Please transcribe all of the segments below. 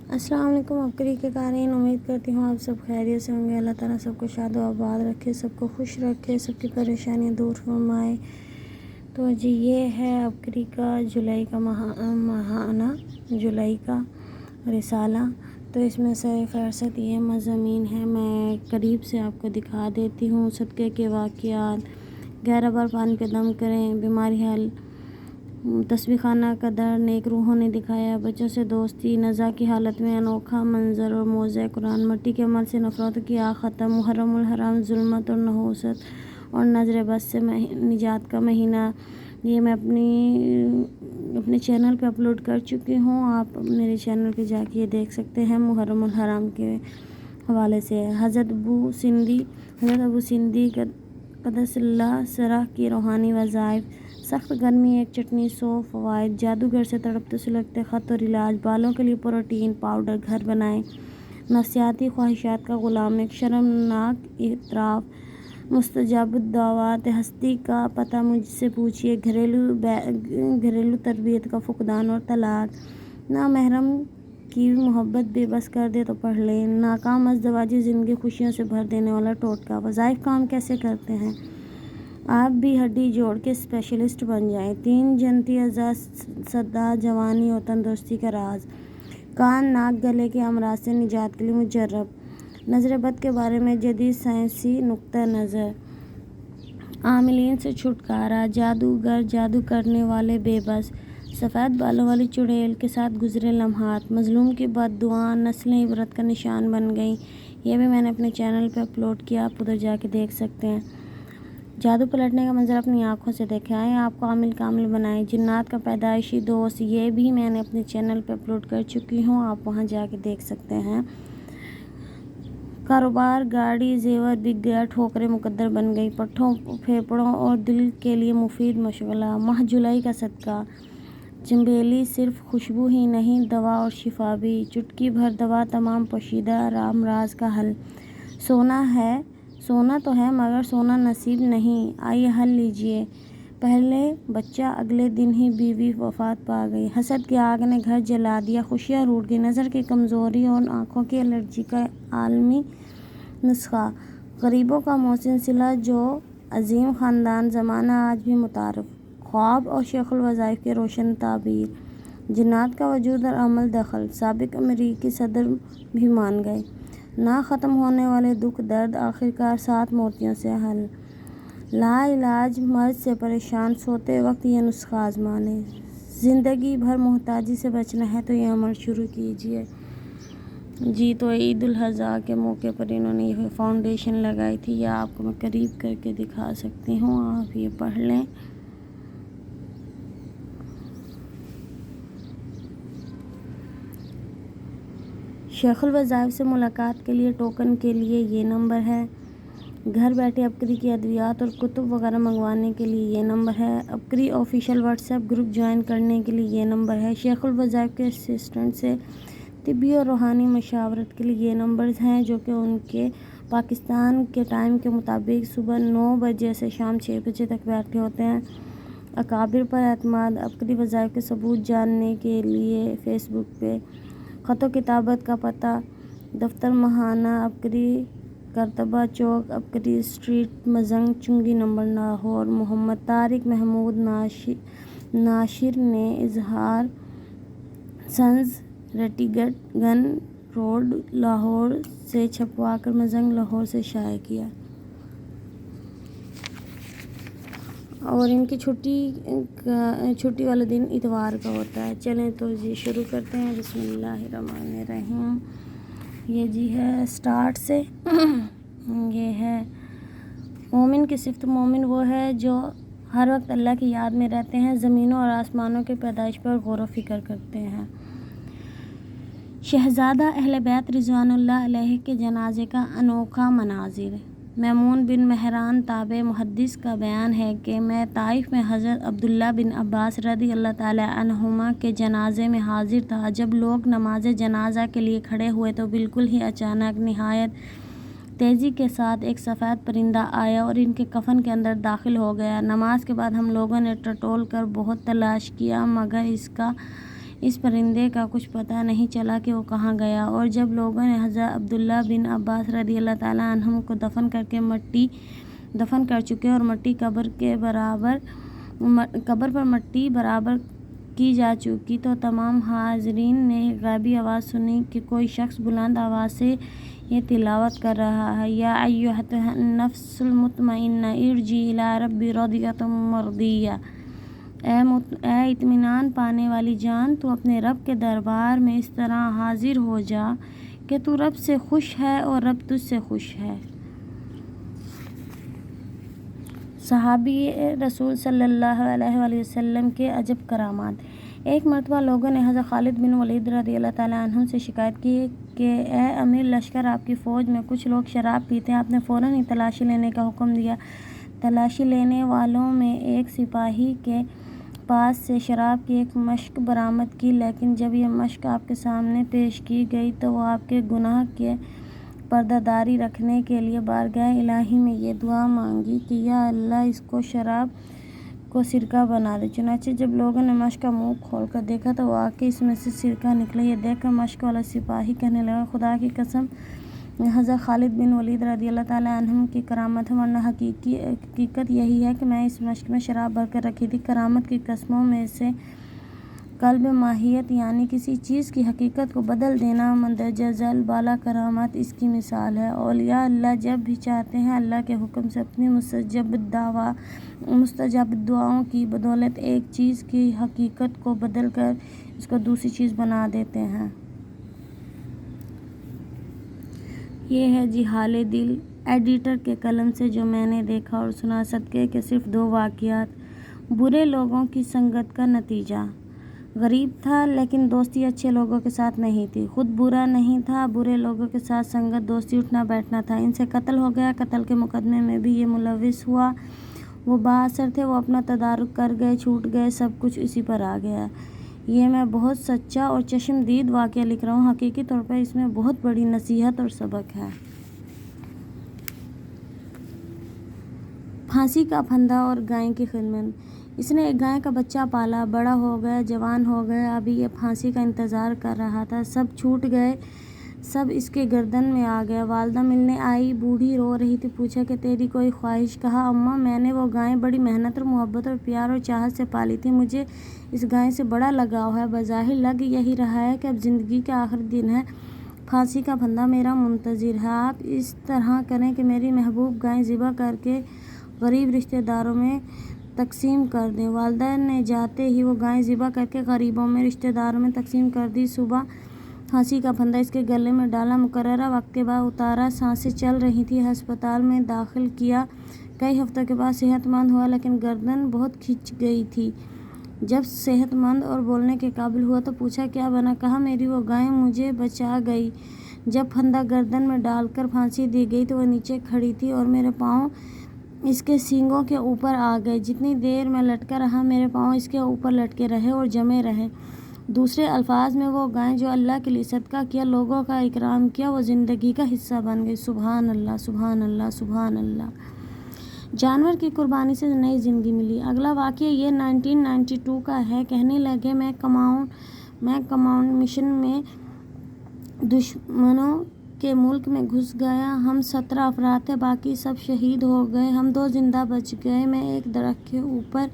السلام علیکم ابکری کے قارئین، امید کرتی ہوں آپ سب خیریت سے ہوں گے۔ اللہ تعالیٰ سب کو شاد و آباد رکھے، سب کو خوش رکھے، سب کی پریشانیاں دور فرمائے۔ تو جی یہ ہے ابکری کا جولائی کا ماہانہ، جولائی کا رسالہ۔ تو اس میں سر فہرست یہ مضامین ہیں، میں قریب سے آپ کو دکھا دیتی ہوں۔ صدقے کے واقعات، گہرا بار پانی پہ دم کریں، بیماری حل، تسبیح خانہ کا در، نیک روحوں نے دکھایا، بچوں سے دوستی، نزا کی حالت میں انوکھا منظر اور موعظہ قرآن، مٹی کے عمل سے نفرتوں کی آگ ختم، محرم الحرام، ظلمت اور نحوست اور نظر بد سے نجات کا مہینہ۔ یہ میں اپنے چینل پہ اپلوڈ کر چکی ہوں، آپ میرے چینل پہ جا کے یہ دیکھ سکتے ہیں۔ محرم الحرام کے حوالے سے حضرت ابو سندھی قدس اللہ سرہ کی روحانی وظائف، سخت گرمی ایک چٹنی، 100 فوائد، جادوگر سے تڑپتے سلگتے خط اور علاج، بالوں کے لیے پروٹین پاؤڈر گھر بنائیں، نفسیاتی خواہشات کا غلام، ایک شرمناک اعتراف، مستجاب الدعوات، ہستی کا پتہ مجھ سے پوچھیے، گھریلو تربیت کا فقدان اور طلاق، نامحرم کی محبت بے بس کر دے تو پڑھ لیں، ناکام ازدواجی زندگی خوشیوں سے بھر دینے والا ٹوٹکا، وظائف کام کیسے کرتے ہیں، آپ بھی ہڈی جوڑ کے اسپیشلسٹ بن جائیں، 3 جنتی اعضاء سدا جوانی اور تندرستی کا راز، کان ناک گلے کے امراض سے نجات کے لیے مجرب، نظر بد کے بارے میں جدید سائنسی نقطہ نظر، عاملین سے چھٹکارا، جادوگر، جادو کرنے والے بے بس، سفید بالوں والی چڑیل کے ساتھ گزرے لمحات، مظلوم کی بد دعائیں نسلیں عبرت کا نشان بن گئیں۔ یہ بھی میں نے اپنے چینل پہ اپلوڈ کیا، آپ ادھر جا کے دیکھ سکتے ہیں۔ جادو پلٹنے کا منظر اپنی آنکھوں سے دیکھیں، آئیں آپ کو عامل کامل بنائیں، جنات کا پیدائشی دوست، یہ بھی میں نے اپنے چینل پہ اپلوڈ کر چکی ہوں، آپ وہاں جا کے دیکھ سکتے ہیں۔ کاروبار، گاڑی، زیور بک گیا، ٹھوکریں مقدر بن گئی، پٹھوں، پھیپھڑوں اور دل کے لیے مفید مشغلہ، ماہ جولائی کا صدقہ، چنبیلی صرف خوشبو ہی نہیں، دوا اور شفا بھی، چٹکی بھر دوا تمام پوشیدہ امراض کا حل، سونا تو ہے مگر سونا نصیب نہیں، آئیے حل لیجئے، پہلے بچہ اگلے دن ہی بیوی وفات پا گئی، حسد کی آگ نے گھر جلا دیا، خوشیاں روٹھ گئی، نظر کی کمزوری اور آنکھوں کی الرجی کا عالمی نسخہ، غریبوں کا محسن صلہ جو عظیم خاندان، زمانہ آج بھی متعارف، خواب اور شیخ الوظائف کی روشن تعبیر، جنات کا وجود اور عمل دخل، سابق امریکی صدر بھی مان گئے، نہ ختم ہونے والے دکھ درد آخرکار 7 موتیوں سے حل، لا علاج مرض سے پریشان، سوتے وقت یہ نسخہ آزما لیں، زندگی بھر محتاجی سے بچنا ہے تو یہ عمل شروع کیجئے۔ جی تو عید الاضحیٰ کے موقع پر انہوں نے یہ فاؤنڈیشن لگائی تھی، یہ آپ کو میں قریب کر کے دکھا سکتی ہوں، آپ یہ پڑھ لیں۔ شیخ الوظائف سے ملاقات کے لیے ٹوکن کے لیے یہ نمبر ہے، گھر بیٹھے ابکری کی ادویات اور کتب وغیرہ منگوانے کے لیے یہ نمبر ہے، ابکری official WhatsApp group join کرنے کے لیے یہ نمبر ہے، شیخ الوظائف کے اسسٹنٹ سے طبی اور روحانی مشاورت کے لیے یہ نمبرز ہیں جو کہ ان کے پاکستان کے ٹائم کے مطابق صبح 9 بجے سے شام 6 بجے تک بیٹھے ہوتے ہیں۔ اکابر پر اعتماد، ابکری وظائف کے ثبوت جاننے کے لیے فیس بک پہ، خط و کتابت کا پتہ، دفتر ماہانہ ابکری، کرتبہ چوک، ابکری اسٹریٹ، مزنگ چنگی نمبر، لاہور، محمد طارق محمود ناشر نے اظہار سنز، ریٹنگٹن روڈ، لاہور سے چھپوا کر مزنگ، لاہور سے شائع کیا۔ اور ان کی چھٹی والا دن اتوار کا ہوتا ہے۔ چلیں تو جی شروع کرتے ہیں، بسم اللہ الرحمن الرحیم۔ یہ جی ہے سٹارٹ سے، یہ ہے مومن کی صفت، مومن وہ ہے جو ہر وقت اللہ کی یاد میں رہتے ہیں، زمینوں اور آسمانوں کی پیدائش پر غور و فکر کرتے ہیں۔ شہزادہ اہل بیت رضوان اللہ علیہ کے جنازے کا انوکھا مناظر، میمون بن مہران تابع محدث کا بیان ہے کہ میں طائف میں حضرت عبداللہ بن عباس رضی اللہ تعالی عنہما کے جنازے میں حاضر تھا، جب لوگ نماز جنازہ کے لیے کھڑے ہوئے تو بالکل ہی اچانک نہایت تیزی کے ساتھ ایک سفید پرندہ آیا اور ان کے کفن کے اندر داخل ہو گیا۔ نماز کے بعد ہم لوگوں نے ٹٹول کر بہت تلاش کیا مگر اس کا اس پرندے کا کچھ پتہ نہیں چلا کہ وہ کہاں گیا۔ اور جب لوگوں نے حضرت عبداللہ بن عباس رضی اللہ تعالیٰ عنہما کو دفن کر چکے اور قبر پر مٹی برابر کی جا چکی تو تمام حاضرین نے غیبی آواز سنی کہ کوئی شخص بلند آواز سے یہ تلاوت کر رہا ہے، یا ایھا النفس المطمئنہ ارجعی الی ربک راضیۃ مرضیہ، اے اطمینان پانے والی جان، تو اپنے رب کے دربار میں اس طرح حاضر ہو جا کہ تو رب سے خوش ہے اور رب تجھ سے خوش ہے۔ صحابی رسول صلی اللہ علیہ وآلہ وسلم کے عجب کرامات۔ ایک مرتبہ لوگوں نے حضرت خالد بن ولید رضی اللہ تعالیٰ عنہ سے شکایت کی کہ اے امیر لشکر، آپ کی فوج میں کچھ لوگ شراب پیتے ہیں۔ آپ نے فوراً ہی تلاشی لینے کا حکم دیا۔ تلاشی لینے والوں میں ایک سپاہی کے پاس سے شراب کی ایک مشک برآمد کی، لیکن جب یہ مشک آپ کے سامنے پیش کی گئی تو وہ آپ کے گناہ کی پردہ داری رکھنے کے لیے بارگاہ الہی میں یہ دعا مانگی کہ یا اللہ اس شراب کو سرکہ بنا دے۔ چنانچہ جب لوگوں نے مشک کا منہ کھول کر دیکھا تو واقعی اس میں سے سرکہ نکلا۔ یہ دیکھ کر مشک والا سپاہی کہنے لگا، خدا کی قسم حضرت خالد بن ولید رضی اللہ تعالیٰ عنہ کی کرامت ہے، ورنہ حقیقت یہی ہے کہ میں اس مشک میں شراب بھر کر رکھی تھی۔ کرامت کی قسموں میں سے قلب ماہیت یعنی کسی چیز کی حقیقت کو بدل دینا مندرجہ ذیل بالا کرامات اس کی مثال ہے۔ اولیاء اللہ جب بھی چاہتے ہیں اللہ کے حکم سے اپنی مستجاب دعاؤں کی بدولت ایک چیز کی حقیقت کو بدل کر اس کو دوسری چیز بنا دیتے ہیں۔ یہ ہے جی حال دل ایڈیٹر کے قلم سے جو میں نے دیکھا اور سنا۔ صدقے کے صرف 2 واقعات۔ برے لوگوں کی سنگت کا نتیجہ۔ غریب تھا لیکن دوستی اچھے لوگوں کے ساتھ نہیں تھی، خود برا نہیں تھا، برے لوگوں کے ساتھ سنگت دوستی اٹھنا بیٹھنا تھا۔ ان سے قتل ہو گیا، قتل کے مقدمے میں بھی یہ ملوث ہوا۔ وہ با اثر تھے، وہ اپنا تدارک کر گئے، چھوٹ گئے، سب کچھ اسی پر آ گیا۔ یہ میں بہت سچا اور چشمدید واقعہ لکھ رہا ہوں، حقیقی طور پر اس میں بہت بڑی نصیحت اور سبق ہے۔ پھانسی کا پھندا اور گائے کی خدمت۔ اس نے ایک گائے کا بچہ پالا، بڑا ہو گیا، جوان ہو گیا، ابھی یہ پھانسی کا انتظار کر رہا تھا۔ سب چھوٹ گئے، سب اس کے گردن میں آ گیا۔ والدہ ملنے آئی، بوڑھی رو رہی تھی، پوچھا کہ تیری کوئی خواہش؟ کہا اماں میں نے وہ گائے بڑی محنت اور محبت اور پیار اور چاہت سے پالی تھی، مجھے اس گائے سے بڑا لگاؤ ہے، بظاہر لگ یہی رہا ہے کہ اب زندگی کا آخری دن ہے، پھانسی کا پھندا میرا منتظر ہے، آپ اس طرح کریں کہ میری محبوب گائے ذبح کر کے غریب رشتہ داروں میں تقسیم کر دیں۔ والدہ نے جاتے ہی وہ گائے ذبح کر کے غریبوں میں رشتہ داروں میں تقسیم کر دی۔ صبح پھانسی کا پھندا اس کے گلے میں ڈالا، مقررہ وقت کے بعد اتارا، سانسیں چل رہی تھیں، ہسپتال میں داخل کیا، کئی ہفتوں کے بعد صحت مند ہوا لیکن گردن بہت کھچ گئی تھی۔ جب صحت مند اور بولنے کے قابل ہوا تو پوچھا کیا بنا؟ کہا میری وہ گائے مجھے بچا گئی۔ جب پھندا گردن میں ڈال کر پھانسی دی گئی تو وہ نیچے کھڑی تھی اور میرے پاؤں اس کے سینگوں کے اوپر آ گئے۔ جتنی دیر میں لٹکا رہا میرے پاؤں اس کے اوپر لٹکے رہے اور جمے رہے۔ دوسرے الفاظ میں وہ گائے جو اللہ کے لیے صدقہ کیا، لوگوں کا اکرام کیا، وہ زندگی کا حصہ بن گئی۔ سبحان اللہ، سبحان اللہ، سبحان اللہ۔ جانور کی قربانی سے نئی زندگی ملی۔ اگلا واقعہ یہ 1992 کا ہے۔ کہنے لگے میں کماؤنٹ مشن میں دشمنوں کے ملک میں گھس گیا، ہم 17 افراد تھے، باقی سب شہید ہو گئے، ہم 2 زندہ بچ گئے۔ میں ایک درخت کے اوپر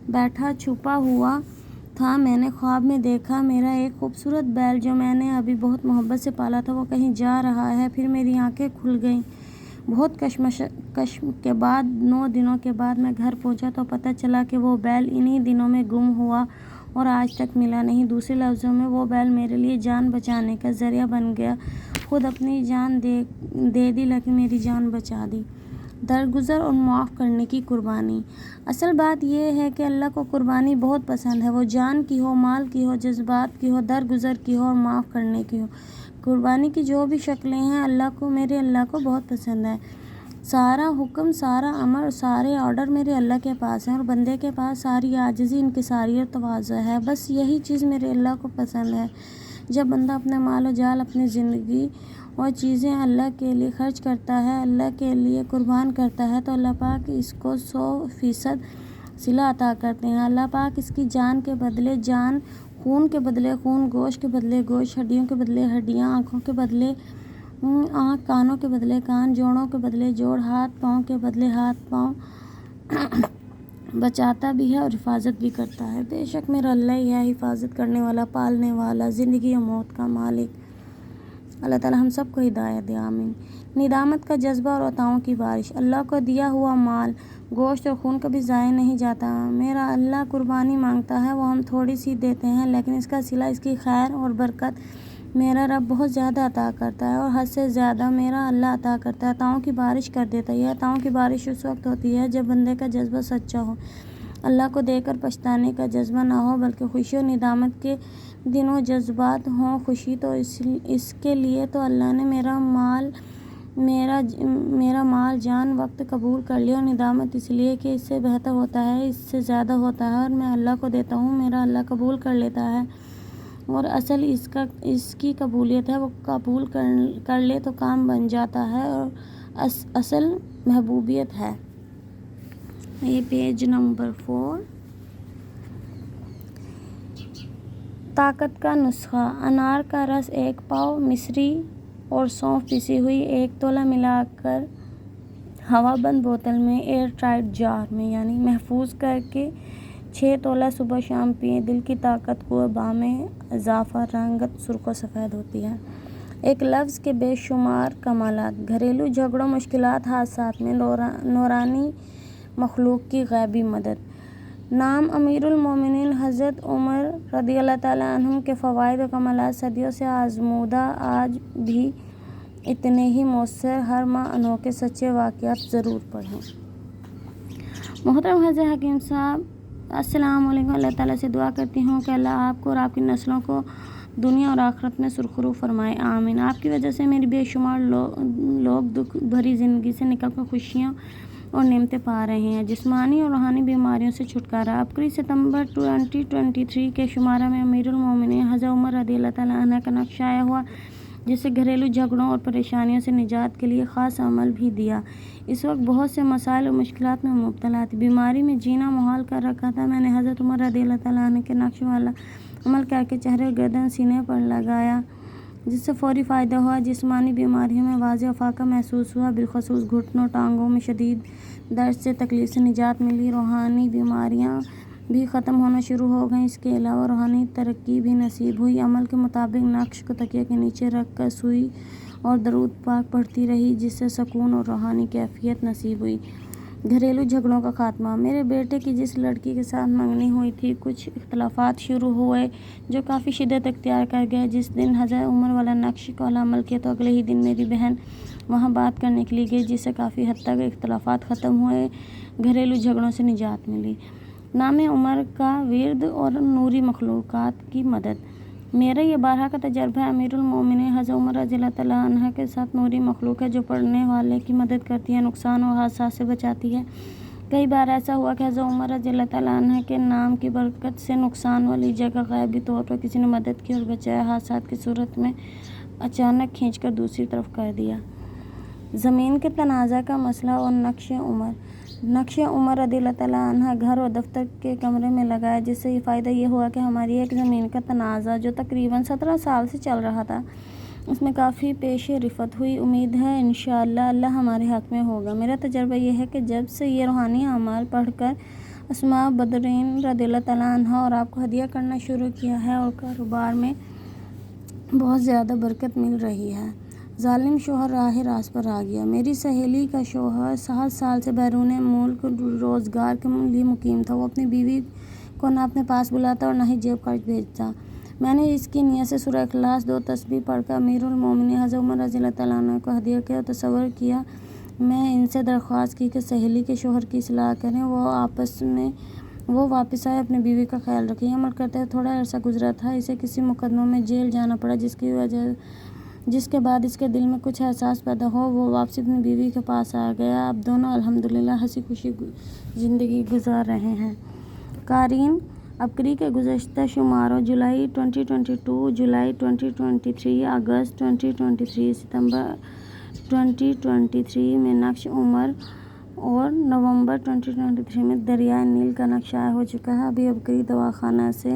بیٹھا چھپا ہوا تھا، میں نے خواب میں دیکھا میرا ایک خوبصورت بیل جو میں نے ابھی بہت محبت سے پالا تھا وہ کہیں جا رہا ہے۔ پھر میری آنکھیں کھل گئیں۔ بہت کشمکش کے بعد 9 دنوں کے بعد میں گھر پہنچا تو پتہ چلا کہ وہ بیل انہی دنوں میں گم ہوا اور آج تک ملا نہیں۔ دوسرے لفظوں میں وہ بیل میرے لیے جان بچانے کا ذریعہ بن گیا، خود اپنی جان دے دی لیکن میری جان بچا دی۔ درگزر اور معاف کرنے کی قربانی۔ اصل بات یہ ہے کہ اللہ کو قربانی بہت پسند ہے، وہ جان کی ہو، مال کی ہو، جذبات کی ہو، درگزر کی ہو اور معاف کرنے کی ہو۔ قربانی کی جو بھی شکلیں ہیں میرے اللہ کو بہت پسند ہے۔ سارا حکم، سارا امر اور سارے آرڈر میرے اللہ کے پاس ہیں اور بندے کے پاس ساری عاجزی، انکساری اور تواضع ہے، بس یہی چیز میرے اللہ کو پسند ہے۔ جب بندہ اپنے مال و جال، اپنی زندگی اور چیزیں اللہ کے لیے خرچ کرتا ہے، اللہ کے لیے قربان کرتا ہے تو اللہ پاک اس کو 100% صلہ عطا کرتے ہیں۔ اللہ پاک اس کی جان کے بدلے جان، خون کے بدلے خون، گوشت کے بدلے گوشت، ہڈیوں کے بدلے ہڈیاں، آنکھوں کے بدلے آنکھ، کانوں کے بدلے کان، جوڑوں کے بدلے جوڑ، ہاتھ پاؤں کے بدلے ہاتھ پاؤں بچاتا بھی ہے اور حفاظت بھی کرتا ہے۔ بے شک میرا اللہ ہی ہے حفاظت کرنے والا، پالنے والا، زندگی و موت کا مالک۔ اللہ تعالیٰ ہم سب کو ہدایت دے، آمین۔ ندامت کا جذبہ اور عطاؤں کی بارش۔ اللہ کو دیا ہوا مال، گوشت اور خون کبھی ضائع نہیں جاتا۔ میرا اللہ قربانی مانگتا ہے، وہ ہم تھوڑی سی دیتے ہیں، لیکن اس کا صلہ، اس کی خیر اور برکت میرا رب بہت زیادہ عطا کرتا ہے، اور حد سے زیادہ میرا اللہ عطا کرتا ہے، عطاؤں کی بارش کر دیتا ہے۔ یہ عطاؤں کی بارش اس وقت ہوتی ہے جب بندے کا جذبہ سچا ہو، اللہ کو دے کر پچھتانے کا جذبہ نہ ہو، بلکہ خوشی اور ندامت کے دونوں جذبات ہوں۔ خوشی تو اس کے لیے تو اللہ نے میرا مال جان وقت قبول کر لیا، اور ندامت اس لیے کہ اس سے بہتر ہوتا ہے، اس سے زیادہ ہوتا ہے، اور میں اللہ کو دیتا ہوں، میرا اللہ قبول کر لیتا ہے، اور اصل اس کی قبولیت ہے، وہ قبول کر لے تو کام بن جاتا ہے، اور اصل محبوبیت ہے۔ یہ پیج نمبر 4۔ طاقت کا نسخہ۔ انار کا رس 1 پاؤ، مصری اور سونف پیسی ہوئی 1 تولہ ملا کر ہوا بند بوتل میں ایئر ٹائٹ جار میں یعنی محفوظ کر کے 6 تولہ صبح شام پئیں۔ دل کی طاقت، قوت، بامِ اضافہ، رنگت سرخ و سفید ہوتی ہے۔ ایک لفظ کے بے شمار کمالات۔ گھریلو جھگڑوں، مشکلات، حادثات میں نورانی مخلوق کی غیبی مدد۔ نام امیر المومنین حضرت عمر رضی اللہ تعالیٰ عنہ کے فوائد و کمالات صدیوں سے آزمودہ، آج بھی اتنے ہی مؤثر۔ ہر ماہ انوکھے سچے واقعات ضرور پڑھیں۔ محترم حضرت حکیم صاحب، السلام علیکم۔ اللہ تعالیٰ سے دعا کرتی ہوں کہ اللہ آپ کو اور آپ کی نسلوں کو دنیا اور آخرت میں سرخرو فرمائے، آمین۔ آپ کی وجہ سے میری بے شمار لوگ دکھ بھری زندگی سے نکل کر خوشیاں اور نعمتیں پا رہے ہیں، جسمانی اور روحانی بیماریوں سے چھٹکارا۔ 21 ستمبر 2023 کے شمارہ میں امیر المومنین حضرت عمر رضی اللہ تعالیٰ عنہ کا نقش آیا ہوا، جس سے گھریلو جھگڑوں اور پریشانیوں سے نجات کے لیے خاص عمل بھی دیا۔ اس وقت بہت سے مسائل اور مشکلات میں مبتلا تھی، بیماری میں جینا محال کر رکھا تھا۔ میں نے حضرت عمر رضی اللہ تعالیٰ عنہ کے نقش والا عمل کر کے چہرے، گردن، سینے پر لگایا، جس سے فوری فائدہ ہوا۔ جسمانی بیماریوں میں واضح افاقہ محسوس ہوا، بالخصوص گھٹنوں، ٹانگوں میں شدید درد سے تکلیف سے نجات ملی۔ روحانی بیماریاں بھی ختم ہونا شروع ہو گئیں۔ اس کے علاوہ روحانی ترقی بھی نصیب ہوئی۔ عمل کے مطابق نقش کو تکیے کے نیچے رکھ کر سوئی اور درود پاک پڑھتی رہی، جس سے سکون اور روحانی کیفیت نصیب ہوئی۔ گھریلو جھگڑوں کا خاتمہ۔ میرے بیٹے کی جس لڑکی کے ساتھ منگنی ہوئی تھی، کچھ اختلافات شروع ہوئے جو کافی شدت اختیار کر گئے۔ جس دن حضرت عمر والا نقش والا عمل کیا تو اگلے ہی دن میری بہن وہاں بات کرنے کے لیے گئی، جس سے کافی حد تک اختلافات ختم ہوئے، گھریلو جھگڑوں سے نجات ملی۔ نام عمر کا ورد اور نوری مخلوقات کی مدد۔ میرا یہ بارہا کا تجربہ ہے۔ امیر المومنین حضرت عمر رضی اللہ تعالیٰ عنہ کے ساتھ نوری مخلوق ہے جو پڑھنے والے کی مدد کرتی ہے، نقصان اور حادثات سے بچاتی ہے۔ کئی بار ایسا ہوا کہ حضرت عمر رضی اللہ تعالیٰ عنہ کے نام کی برکت سے نقصان والی جگہ غیبی طور پر کسی نے مدد کی اور بچایا، حادثات کی صورت میں اچانک کھینچ کر دوسری طرف کر دیا۔ زمین کے تنازع کا مسئلہ اور نقش عمر۔ نقش عمر رضی اللہ تعالیٰ عنہ گھر اور دفتر کے کمرے میں لگایا، جس سے یہ فائدہ یہ ہوا کہ ہماری ایک زمین کا تنازع جو تقریباً 17 سال سے چل رہا تھا، اس میں کافی پیش رفت ہوئی۔ امید ہے انشاءاللہ اللہ ہمارے حق میں ہوگا۔ میرا تجربہ یہ ہے کہ جب سے یہ روحانی اعمال پڑھ کر اسماء بدرین رضی اللہ تعالیٰ عنہ اور آپ کو ہدیہ کرنا شروع کیا ہے، اور کاروبار میں بہت زیادہ برکت مل رہی ہے۔ ظالم شوہر راہ راست پر آ گیا۔ میری سہیلی کا شوہر 7 سال سے بیرون ملک روزگار کے لیے مقیم تھا۔ وہ اپنی بیوی کو نہ اپنے پاس بلاتا اور نہ ہی جیب خرچ بھیجتا۔ میں نے اس کی نیت سے سورہ اخلاص 2 تسبیح پڑھ کر امیر المومنین حضرت عمر رضی اللہ تعالیٰ عنہ کو ہدیہ کیا اور تصور کیا۔ میں ان سے درخواست کی کہ سہیلی کے شوہر کی اصلاح کریں، وہ واپس آئے، اپنی بیوی کا خیال رکھیں۔ یہ عمل کرتے ہوئے تھوڑا عرصہ گزرا تھا، اسے کسی مقدموں میں جیل جانا پڑا، جس کے بعد اس کے دل میں کچھ احساس پیدا ہوا، وہ واپسی اپنی بیوی کے پاس آ گیا۔ اب دونوں الحمدللہ ہنسی خوشی زندگی گزار رہے ہیں۔ قارئین، ابکری کے گزشتہ شماروں جولائی 2022، جولائی 2023، اگست 2023، ستمبر 2023 میں نقش عمر اور نومبر 2023 میں دریائے نیل کا نقش آیا ہو چکا ہے۔ ابھی ابکری دواخانہ سے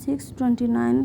629